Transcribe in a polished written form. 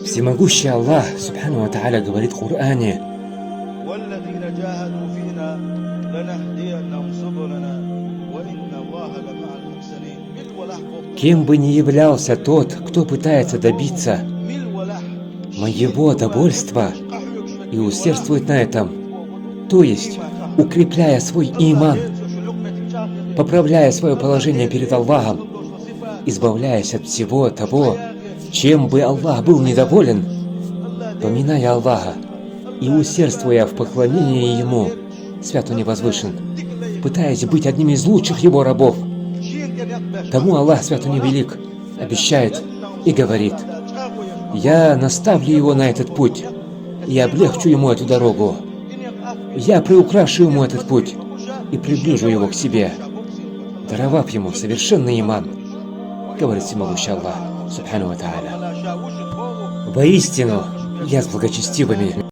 Всемогущий Аллах, Субхану ва Тааля, говорит в Коране: кем бы ни являлся тот, кто пытается добиться моего довольства и усердствует на этом, то есть укрепляя свой иман, поправляя свое положение перед Аллахом, избавляясь от всего того, чем бы Аллах был недоволен, поминая Аллаха и усердствуя в поклонении Ему, свят Он и возвышен, пытаясь быть одним из лучших Его рабов, тому Аллах, свят Он и велик, обещает и говорит: я наставлю его на этот путь, и облегчу ему эту дорогу, я приукрашу ему этот путь и приближу его к себе, даровав ему совершенный иман, говорит всемогущий Аллах, Субхану ва Тааля. Воистину, я с благочестивыми.